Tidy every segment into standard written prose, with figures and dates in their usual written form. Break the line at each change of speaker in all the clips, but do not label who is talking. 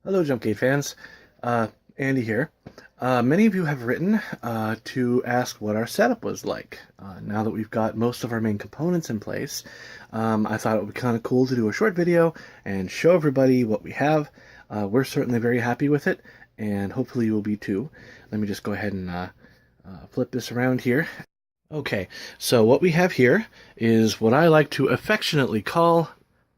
Hello, Jumpgate fans. Andy here. Many of you have written to ask what our setup was like. Now that we've got most of our main components in place, I thought it would be kind of cool to do a short video and show everybody what we have. We're certainly very happy with it, and hopefully you will be too. Let me just go ahead and flip this around here. Okay, so what we have here is what I like to affectionately call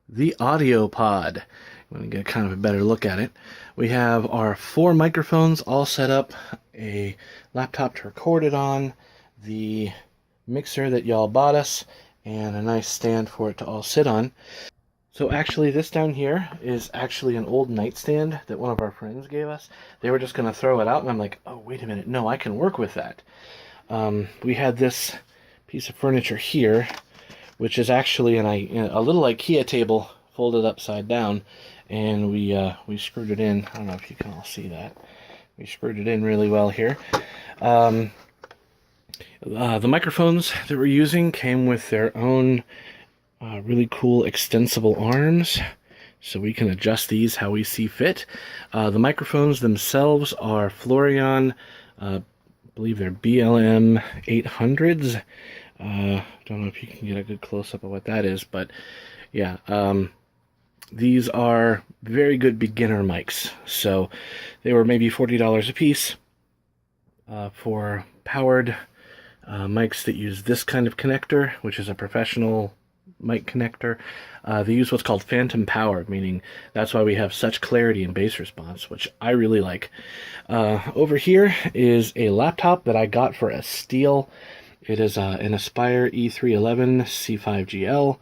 the audio pod. I'm going to get kind of a better look at it. We have our 4 microphones all set up, a laptop to record it on, the mixer that y'all bought us, and a nice stand for it to all sit on. So actually this down here is actually an old nightstand that one of our friends gave us. They were just going to throw it out, and I'm like, oh, wait a minute, no, I can work with that. We had this piece of furniture here, which is actually a little IKEA table folded upside down, and we screwed it in. I don't know if you can all see that. We screwed it in really well here. The microphones that we're using came with their own really cool extensible arms, so we can adjust these how we see fit. The microphones themselves are Florian, I believe they're BLM 800s. Don't know if you can get a good close-up of what that is, but yeah, these are very good beginner mics. So they were maybe $40 a piece for powered mics that use this kind of connector, which is a professional mic connector. They use what's called phantom power, meaning that's why we have such clarity in bass response, which I really like. Over here is a laptop that I got for a steal. It is an Aspire E311 C5GL,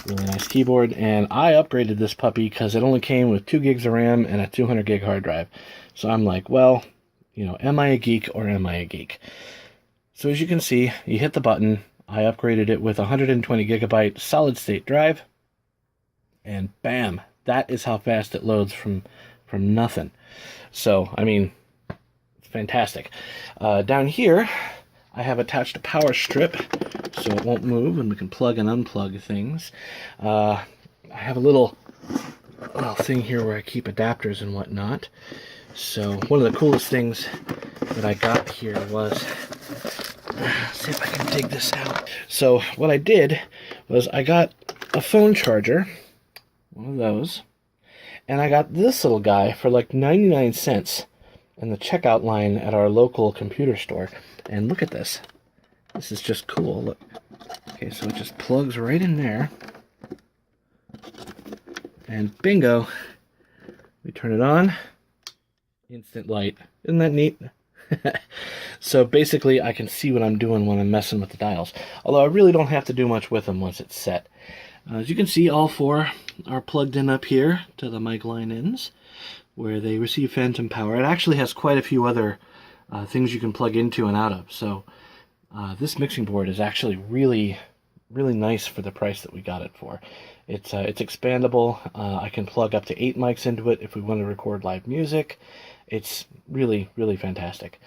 really nice keyboard, and I upgraded this puppy because it only came with 2 gigs of RAM and a 200 gig hard drive. So I'm like, well, you know, am I a geek or am I a geek? So as you can see, you hit the button, I upgraded it with a 120 gigabyte solid state drive, and bam, that is how fast it loads from nothing. So, I mean, it's fantastic. Down here, I have attached a power strip so it won't move and we can plug and unplug things. I have a little thing here where I keep adapters and whatnot. So one of the coolest things that I got here was, see if I can dig this out. So what I did was I got a phone charger, one of those, and I got this little guy for like 99 cents in the checkout line at our local computer store. And look at this. This is just cool. Look. Okay, so it just plugs right in there. And bingo. We turn it on. Instant light. Isn't that neat? So basically I can see what I'm doing when I'm messing with the dials. Although I really don't have to do much with them once it's set. As you can see, all 4 are plugged in up here to the mic line ends, where they receive phantom power. It actually has quite a few other things you can plug into and out of. So this mixing board is actually really nice for the price that we got it for. It's expandable. I can plug up to 8 mics into it if we want to record live music. It's really fantastic.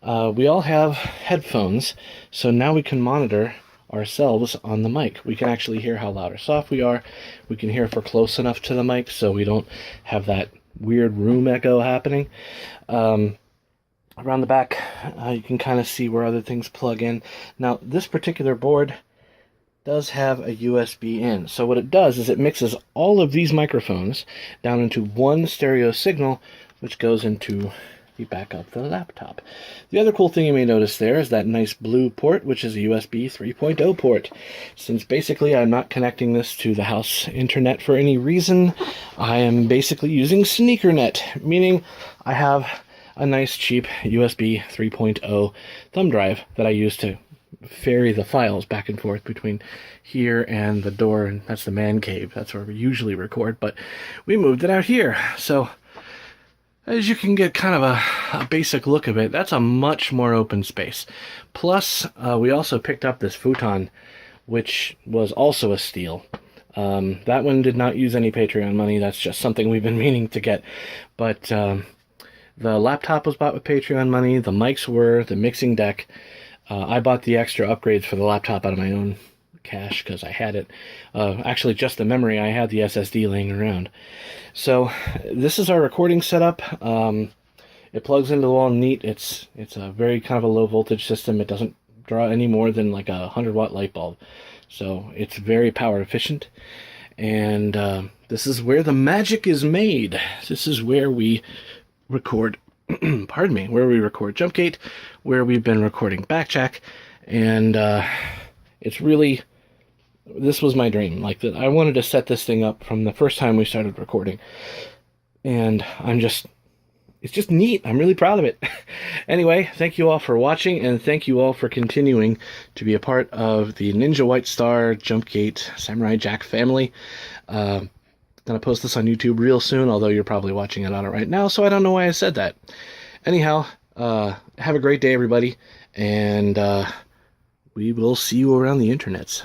We all have headphones, so now we can monitor ourselves on the mic. We can actually hear how loud or soft we are. We can hear if we're close enough to the mic so we don't have that weird room echo happening. Around the back, you can kind of see where other things plug in. Now, this particular board does have a USB in. So what it does is it mixes all of these microphones down into one stereo signal, which goes into the backup for the laptop. The other cool thing you may notice there is that nice blue port, which is a USB 3.0 port. Since basically I'm not connecting this to the house internet for any reason, I am basically using SneakerNet, meaning I have a nice cheap USB 3.0 thumb drive that I use to ferry the files back and forth between here and the door, and that's the man cave. That's where we usually record, but we moved it out here. So as you can get kind of a basic look of it, that's a much more open space. Plus, we also picked up this futon, which was also a steal. That one did not use any Patreon money. That's just something we've been meaning to get. But the laptop was bought with Patreon money. The mics were, the mixing deck. I bought the extra upgrades for the laptop out of my own cache because I had it. Actually, just the memory. I had the SSD laying around. So this is our recording setup. It plugs into the wall neat. It's a very kind of a low voltage system. It doesn't draw any more than like a 100-watt light bulb. So it's very power efficient. And this is where the magic is made. This is where we record, pardon me, where we record Jumpgate, where we've been recording Backjack. And it's really, this was my dream. Like, that, I wanted to set this thing up from the first time we started recording. And it's just neat. I'm really proud of it. Anyway, thank you all for watching, and thank you all for continuing to be a part of the Ninja Whitestar Jumpgate Samurai Jack family. Gonna post this on YouTube real soon, although you're probably watching it on it right now, so I don't know why I said that. Anyhow, have a great day, everybody, and we will see you around the internets.